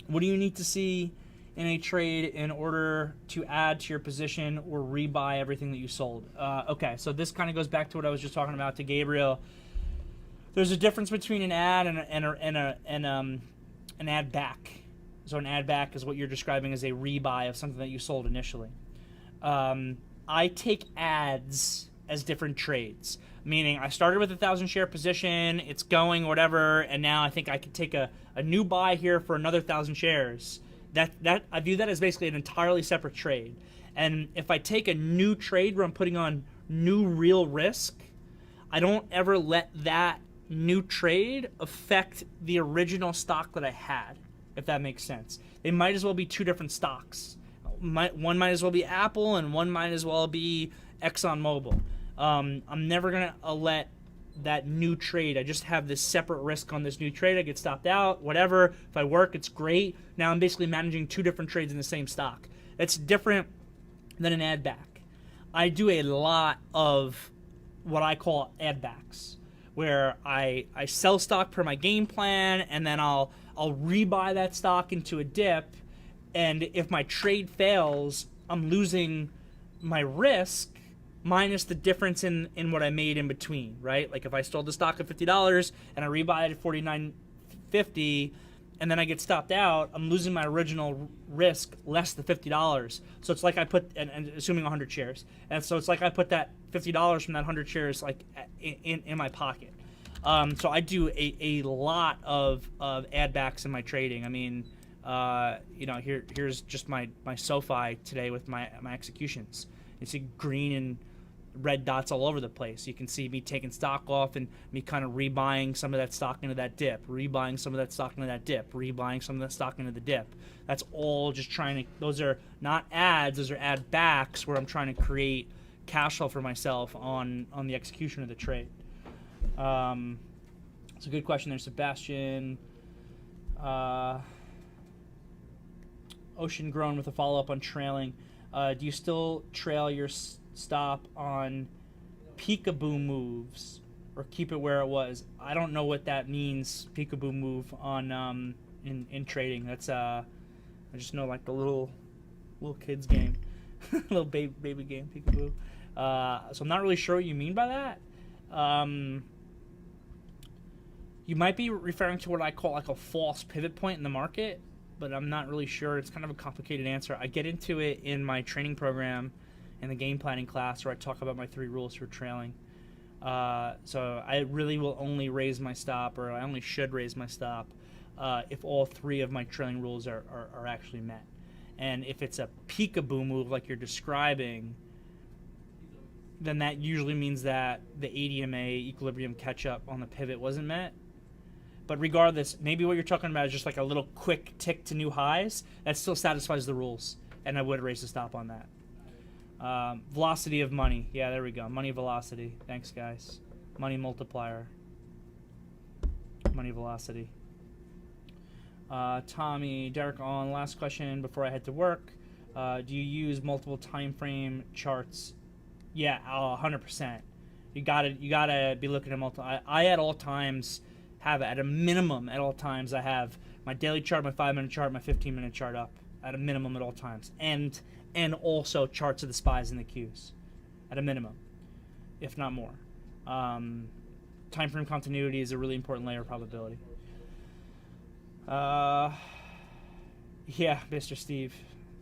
what do you need to see in a trade in order to add to your position or rebuy everything that you sold? Okay, so this kind of goes back to what I was just talking about to Gabriel. There's a difference between an ad and an ad back. So an ad back is what you're describing as a rebuy of something that you sold initially. I take ads as different trades, meaning I started with a 1,000 share position, it's going whatever, and now I think I could take a new buy here for another 1,000 shares. That I view that as basically an entirely separate trade. And if I take a new trade where I'm putting on new real risk, I don't ever let that new trade affect the original stock that I had, if that makes sense. They might as well be two different stocks. One might as well be Apple and one might as well be ExxonMobil. I'm never going to let that new trade, I just have this separate risk on this new trade. I get stopped out, whatever. If I work, it's great. Now I'm basically managing two different trades in the same stock. That's different than an ad back. I do a lot of what I call ad backs, where I sell stock per my game plan, and then I'll rebuy that stock into a dip. And if my trade fails, I'm losing my risk minus the difference in what I made in between, right? Like if I sold the stock at $50 and I rebuy it at $49.50 and then I get stopped out, I'm losing my original risk less the $50. So it's like I put, and assuming 100 shares, and so it's like I put that $50 from that 100 shares like in my pocket. So I do a lot of ad backs in my trading. I mean, here's just my SOFI today with my executions. You see green and red dots all over the place. You can see me taking stock off and me kind of rebuying some of that stock into that dip, rebuying some of that stock into that dip, rebuying some of that stock into the dip. That's all just trying to, those are not ads, those are ad backs where I'm trying to create cash flow for myself on the execution of the trade. It's a good question there, Sebastian. Ocean Grown with a follow-up on trailing. Do you still trail your stop on peekaboo moves or keep it where it was? I don't know what that means, peekaboo move on in trading. That's I just know like the little kids game, little baby game, peekaboo. So I'm not really sure what you mean by that. You might be referring to what I call like a false pivot point in the market, but I'm not really sure. It's kind of a complicated answer. I get into it in my training program in the game planning class where I talk about my 3 rules for trailing. So I really will only raise my stop, or I only should raise my stop, if all 3 of my trailing rules are actually met. And if it's a peekaboo move like you're describing, then that usually means that the ADMA equilibrium catch-up on the pivot wasn't met. But regardless, maybe what you're talking about is just like a little quick tick to new highs. That still satisfies the rules, and I would raise the stop on that. Velocity of money. Yeah, there we go. Money velocity. Thanks, guys. Money multiplier. Money velocity. Tommy, Derrick on. Last question before I head to work. Do you use multiple time frame charts? Yeah, 100%. You gotta be looking at multiple. I at all times have, at a minimum, at all times, I have my daily chart, my 5-minute chart, my 15-minute chart up at a minimum at all times, and also charts of the spies and the Qs at a minimum, if not more. Time frame continuity is a really important layer of probability. Yeah, Mr. Steve.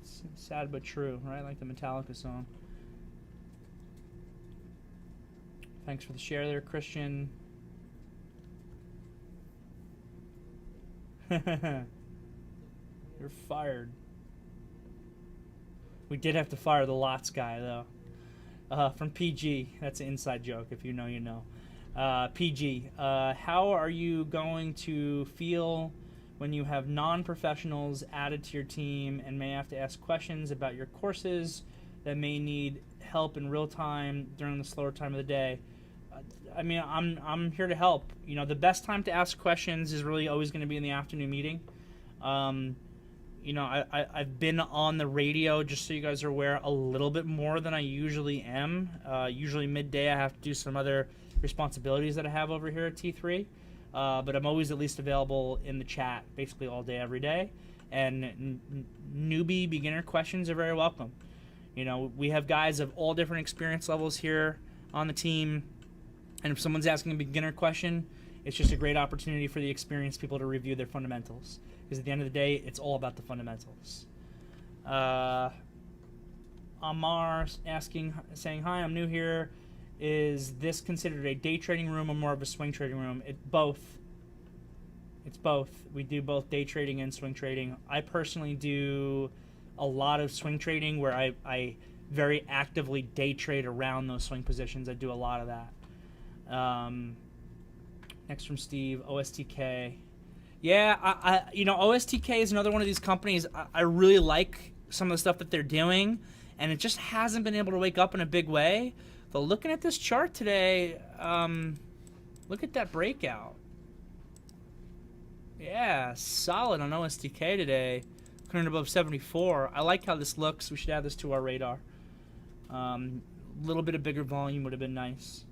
It's sad but true, right? Like the Metallica song. Thanks for the share there, Christian. You're fired. We did have to fire the Lots guy, though. From PG. That's an inside joke. If you know, you know. PG. How are you going to feel when you have non-professionals added to your team and may have to ask questions about your courses that may need help in real time during the slower time of the day? I mean, I'm here to help. You know, the best time to ask questions is really always going to be in the afternoon meeting. You know, I've been on the radio, just so you guys are aware, a little bit more than I usually am. Usually midday I have to do some other responsibilities that I have over here at T3. But I'm always at least available in the chat basically all day, every day. And newbie, beginner questions are very welcome. You know, we have guys of all different experience levels here on the team. And if someone's asking a beginner question, it's just a great opportunity for the experienced people to review their fundamentals. Because at the end of the day, it's all about the fundamentals. Amar saying, hi, I'm new here. Is this considered a day trading room or more of a swing trading room? Both. It's both. We do both day trading and swing trading. I personally do a lot of swing trading where I very actively day trade around those swing positions. I do a lot of that. Next from Steve, OSTK. Yeah, you know, OSTK is another one of these companies. I really like some of the stuff that they're doing, and it just hasn't been able to wake up in a big way. But looking at this chart today, look at that breakout. Yeah, solid on OSTK today. Current above 74. I like how this looks. We should add this to our radar. A little bit of bigger volume would have been nice.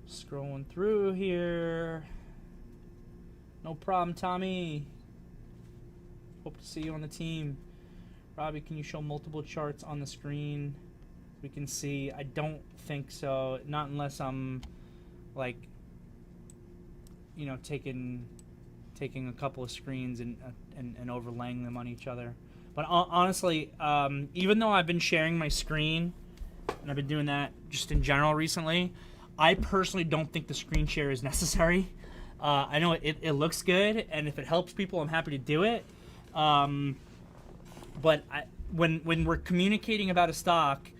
Scrolling through here. No problem, Tommy. Hope to see you on the team. Robbie, can you show multiple charts on the screen? We can see. I don't think so. Not unless I'm, like, you know, taking a couple of screens and overlaying them on each other. But honestly, even though I've been sharing my screen, and I've been doing that just in general recently, I personally don't think the screen share is necessary. I know it looks good, and if it helps people, I'm happy to do it. But when we're communicating about a stock,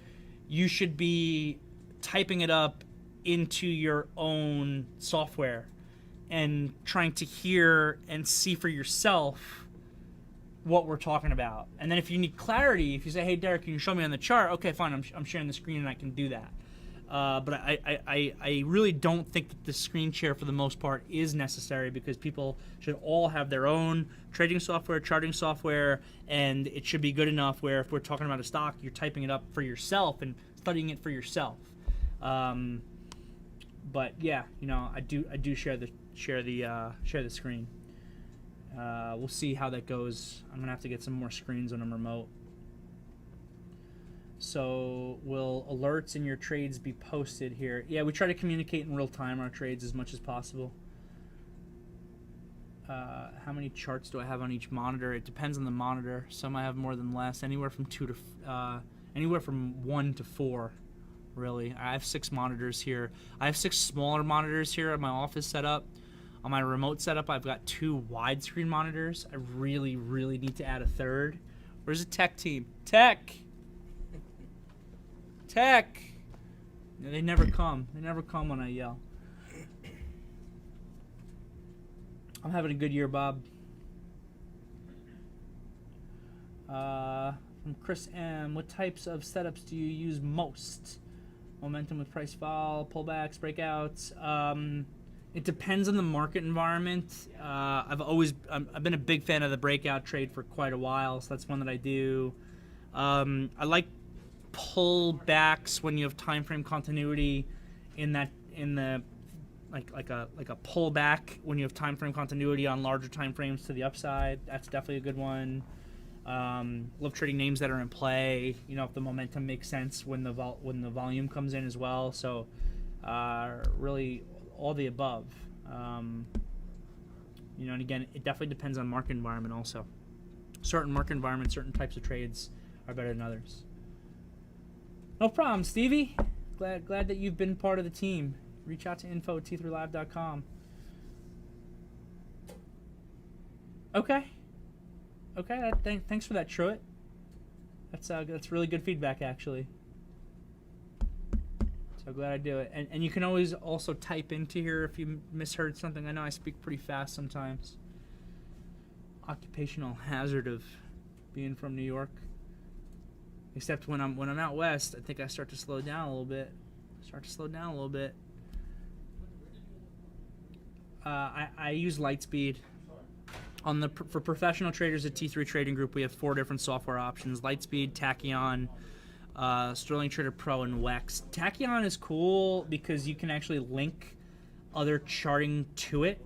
you should be typing it up into your own software and trying to hear and see for yourself what we're talking about. And then if you need clarity, if you say, hey, Derrick, can you show me on the chart? Okay, fine, I'm sharing the screen and I can do that. But I really don't think that the screen share for the most part is necessary, because people should all have their own trading software, charting software, and it should be good enough where if we're talking about a stock, you're typing it up for yourself and studying it for yourself. But yeah, you know, I do share the screen. We'll see how that goes. I'm gonna have to get some more screens when I'm remote. So will alerts in your trades be posted here? Yeah, we try to communicate in real time our trades as much as possible. How many charts do I have on each monitor? It depends on the monitor. Some I have more than less. Anywhere from 1 to 4, really. I have 6 monitors here. I have 6 smaller monitors here at my office setup. On my remote setup, I've got 2 widescreen monitors. I really, really need to add a third. Where's the tech team? Tech! Tech! They never come. They never come when I yell. I'm having a good year, Bob. From Chris M. What types of setups do you use most? Momentum with price fall, pullbacks, breakouts. It depends on the market environment. I've been a big fan of the breakout trade for quite a while, so that's one that I do. I like pullbacks when you have time frame continuity like a pullback when you have time frame continuity on larger time frames to the upside. That's definitely a good one. Love trading names that are in play. You know, if the momentum makes sense when the volume comes in as well. So really all the above. You know, and again, it definitely depends on market environment also. Certain market environments, certain types of trades are better than others. No problem, Stevie. Glad that you've been part of the team. Reach out to info@t3live.com. Okay. Thanks for that, Truett. That's really good feedback, actually. So glad I do it. And you can always also type into here if you misheard something. I know I speak pretty fast sometimes. Occupational hazard of being from New York. Except when I'm out west, I think I start to slow down a little bit. I use Lightspeed. For professional traders at T3 Trading Group, we have 4 different software options: Lightspeed, Tachyon, Sterling Trader Pro, and Wex. Tachyon is cool because you can actually link other charting to it.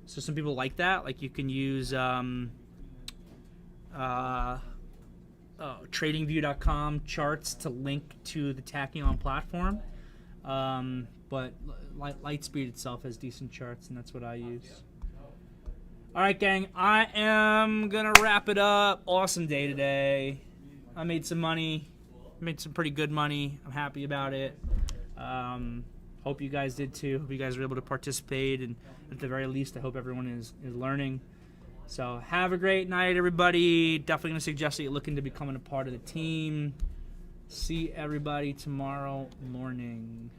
So some people like that. Like you can use TradingView.com charts to link to the Tachyon platform. But Lightspeed itself has decent charts, and that's what I use. All right, gang, I am going to wrap it up. Awesome day today. I made some money. Made some pretty good money. I'm happy about it. Hope you guys did too. Hope you guys were able to participate, and at the very least, I hope everyone is learning. So have a great night, everybody. Definitely going to suggest that you're looking to becoming a part of the team. See everybody tomorrow morning.